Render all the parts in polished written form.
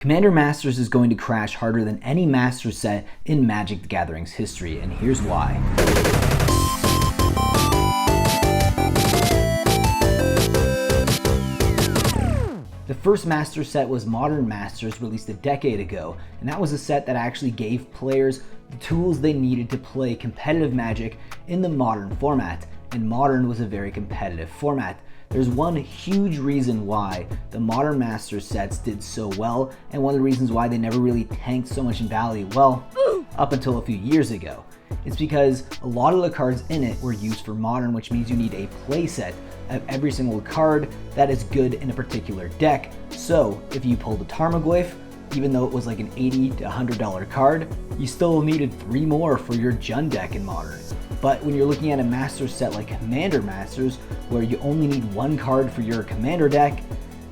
Commander Masters is going to crash harder than any Master set in Magic the Gathering's history, and here's why. The first Master set was Modern Masters, released a decade ago, and that was a set that actually gave players the tools they needed to play competitive Magic in the Modern format, and Modern was a very competitive format. There's one huge reason why the Modern Masters sets did so well, and one of the reasons why they never really tanked so much in value, well, up until a few years ago. It's because a lot of the cards in it were used for Modern, which means you need a playset of every single card that is good in a particular deck. So if you pulled a Tarmogoyf, even though it was like an $80 to $100 card, you still needed 3 more for your Jund deck in Modern. But when you're looking at a Master set like Commander Masters, where you only need 1 card for your Commander deck,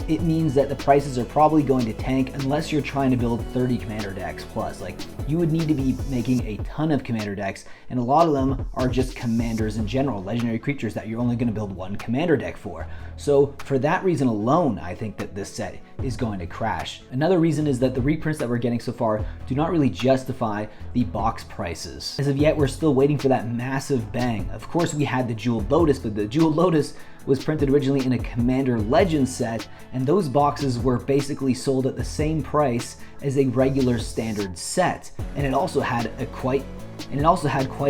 it means that the prices are probably going to tank unless you're trying to build 30 Commander decks plus. Like, you would need to be making a ton of Commander decks, and a lot of them are just Commanders in general, legendary creatures that you're only going to build 1 Commander deck for. So for that reason alone, I think that this set is going to crash. Another reason is that the reprints that we're getting so far do not really justify the box prices. As of yet, we're still waiting for that massive bang. Of course, we had the Jeweled Lotus, but the Jeweled Lotus was printed originally in a Commander Legends set, and those boxes were basically sold at the same price as a regular standard set. And it also had quite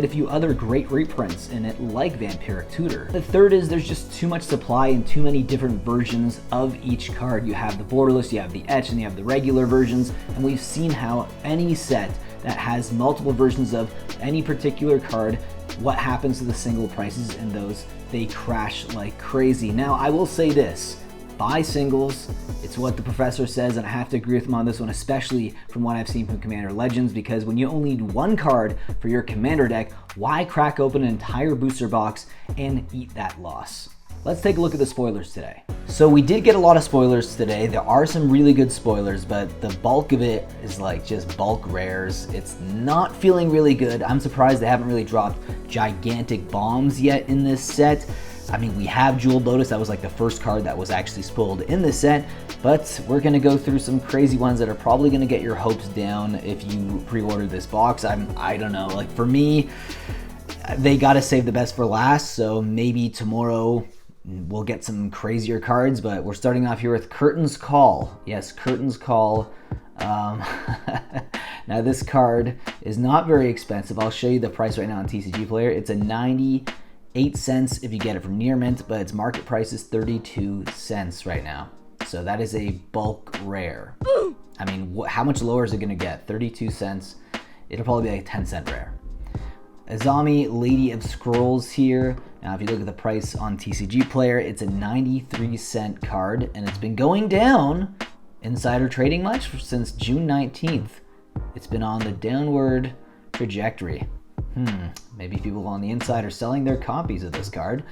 a few other great reprints in it, like Vampiric Tutor. The third is there's just too much supply and too many different versions of each card. You have the Borderless, you have the Etch, and you have the regular versions, and we've seen how any set that has multiple versions of any particular card, what happens to the single prices in those? They crash like crazy. Now, I will say this, buy singles. It's what the professor says, and I have to agree with him on this one, especially from what I've seen from Commander Legends, because when you only need 1 card for your Commander deck, why crack open an entire booster box and eat that loss? Let's take a look at the spoilers today. So we did get a lot of spoilers today. There are some really good spoilers, but the bulk of it is like just bulk rares. It's not feeling really good. I'm surprised they haven't really dropped gigantic bombs yet in this set. I mean, we have Jeweled Lotus. That was like the first card that was actually spoiled in this set, but we're gonna go through some crazy ones that are probably gonna get your hopes down if you pre-order this box. I don't know, like for me, they gotta save the best for last, so maybe tomorrow we'll get some crazier cards, but we're starting off here with Curtain's Call. Yes, Curtain's Call. Now this card is not very expensive. I'll show you the price right now on TCG Player. It's a 98 cents if you get it from near mint, but its market price is 32 cents right now. So that is a bulk rare. I mean, how much lower is it gonna get? 32 cents. It'll probably be like a 10-cent rare. Azami, Lady of Scrolls here. Now, if you look at the price on TCG Player, it's a 93-cent card, and it's been going down, insider trading much, since June 19th. It's been on the downward trajectory. Maybe people on the inside are selling their copies of this card.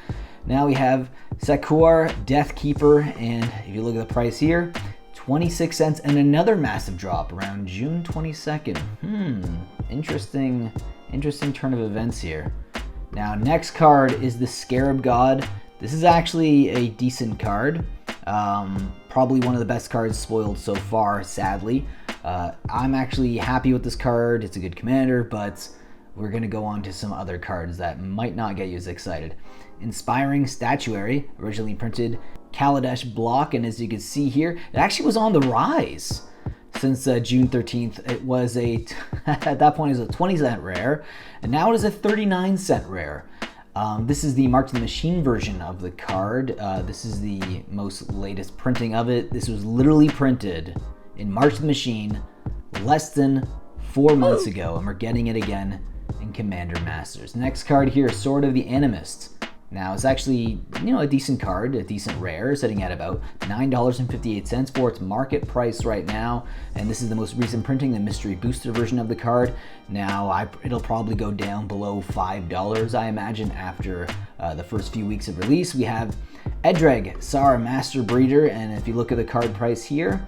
Now we have Sakura, Deathkeeper, and if you look at the price here, 26 cents, and another massive drop around June 22nd. Interesting turn of events here. Now, next card is the Scarab God. This is actually a decent card. Probably one of the best cards spoiled so far, sadly. I'm actually happy with this card. It's a good commander, but we're going to go on to some other cards that might not get you as excited. Inspiring Statuary, originally printed Kaladesh block, and as you can see here, it actually was on the rise since June 13th. It was at that point it was a 20-cent rare, and now it is a 39-cent rare. This is the Mark to the Machine version of the card. This is the most latest printing of it. This was literally printed in Mark to the Machine less than 4 months ago, and we're getting it again in Commander Masters. Next card here, Sword of the Animist. Now, it's actually, a decent card, a decent rare, sitting at about $9.58 for its market price right now. And this is the most recent printing, the Mystery Booster version of the card. Now, it'll probably go down below $5, I imagine, after the first few weeks of release. We have Edreg, Sar, Master Breeder, and if you look at the card price here,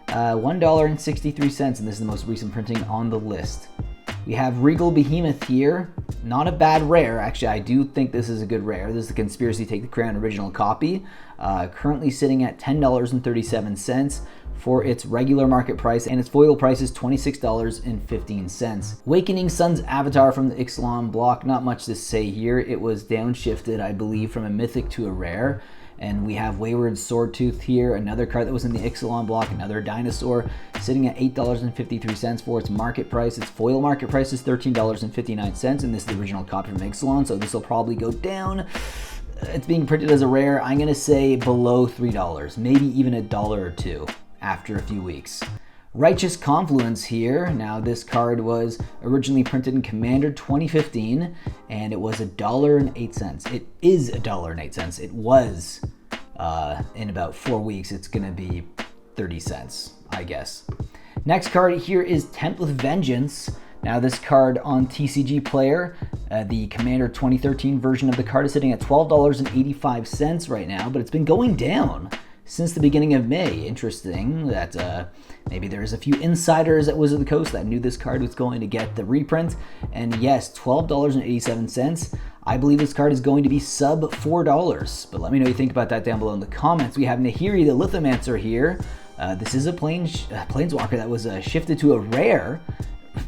$1.63, and this is the most recent printing on the list. We have Regal Behemoth here. Not a bad rare. Actually, I do think this is a good rare. This is the Conspiracy Take the Crown original copy. Currently sitting at $10.37 for its regular market price, and its foil price is $26.15. Awakening Sun's Avatar from the Ixalan block. Not much to say here. It was downshifted, I believe, from a mythic to a rare. And we have Wayward Swordtooth here, another card that was in the Ixalan block, another dinosaur, sitting at $8.53 for its market price. Its foil market price is $13.59, and this is the original copy from Ixalan, so this will probably go down. It's being printed as a rare. I'm going to say below $3, maybe even $1 or $2 after a few weeks. Righteous Confluence here. Now this card was originally printed in Commander 2015 and it was $1.08. It is $1.08. It was in about 4 weeks it's gonna be 30 cents, I guess. Next card here is Template Vengeance. Now this card on TCG Player, the Commander 2013 version of the card is sitting at $12.85 right now, but it's been going down since the beginning of May. Interesting that maybe there's a few insiders at Wizard of the Coast that knew this card was going to get the reprint. And yes, $12.87. I believe this card is going to be sub $4. But let me know what you think about that down below in the comments. We have Nahiri the Lithomancer here. This is a Planeswalker that was shifted to a rare.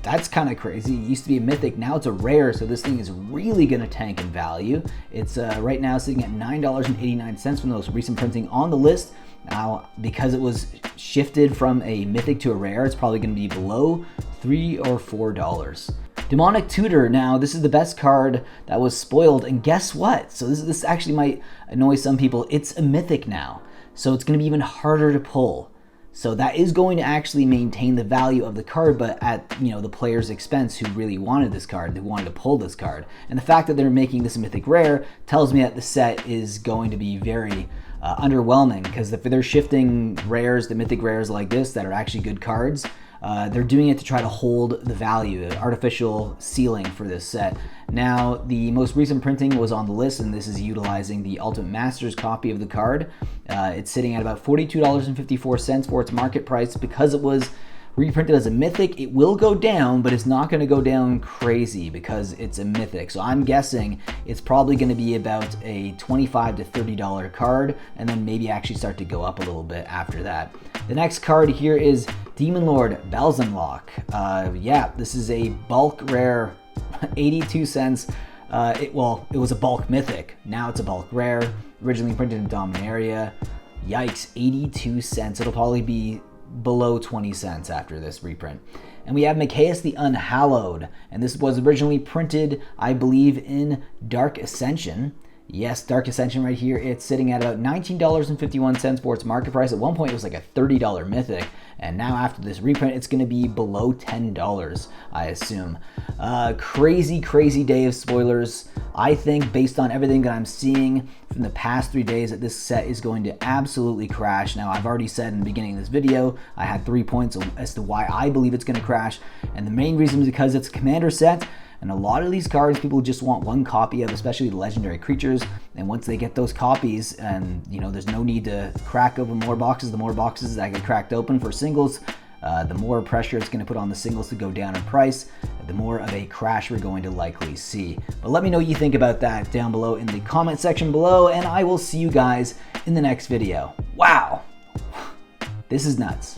That's kind of crazy. It used to be a mythic, now it's a rare, so this thing is really going to tank in value. It's right now sitting at $9.89 from the most recent printing on the list. Now, because it was shifted from a mythic to a rare, it's probably going to be below $3 or $4. Demonic Tutor. Now, this is the best card that was spoiled, and guess what? So this actually might annoy some people. It's a mythic now, so it's going to be even harder to pull. So that is going to actually maintain the value of the card, but at the player's expense who really wanted this card, who wanted to pull this card. And the fact that they're making this a mythic rare tells me that the set is going to be very underwhelming, because if they're shifting rares to mythic rares like this that are actually good cards, they're doing it to try to hold the value, artificial ceiling for this set. Now, the most recent printing was on the list, and this is utilizing the Ultimate Masters copy of the card. It's sitting at about $42.54 for its market price. Because it was reprinted as a mythic, it will go down, but it's not going to go down crazy because it's a mythic. So I'm guessing it's probably going to be about a $25 to $30 card, and then maybe actually start to go up a little bit after that. The next card here is Demon Lord Belzenlock. Yeah, this is a bulk rare, 82 cents. It was a bulk mythic. Now it's a bulk rare. Originally printed in Dominaria. Yikes, 82 cents. It'll probably be below 20 cents after this reprint. And we have Mattcaster the Unhallowed. And this was originally printed, I believe, in Dark Ascension. Yes, Dark Ascension right here. It's sitting at about $19.51 for its market price. At one point, it was like a $30 mythic. And now after this reprint, it's going to be below $10, I assume. Crazy day of spoilers. I think based on everything that I'm seeing from the past 3 days that this set is going to absolutely crash. Now, I've already said in the beginning of this video, I had 3 points as to why I believe it's going to crash. And the main reason is because it's a commander set. And a lot of these cards, people just want one copy of, especially the legendary creatures. And once they get those copies, and there's no need to crack open more boxes. The more boxes that get cracked open for singles, the more pressure it's going to put on the singles to go down in price, the more of a crash we're going to likely see. But let me know what you think about that down below in the comment section below, and I will see you guys in the next video. Wow, this is nuts.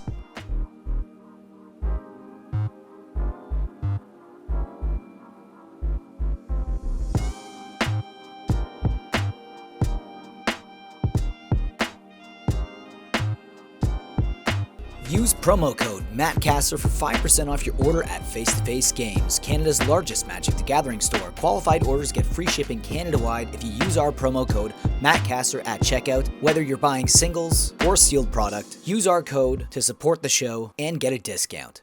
Use promo code Mattcaster for 5% off your order at Face to Face Games, Canada's largest Magic the Gathering store. Qualified orders get free shipping Canada-wide if you use our promo code Mattcaster at checkout. Whether you're buying singles or sealed product, use our code to support the show and get a discount.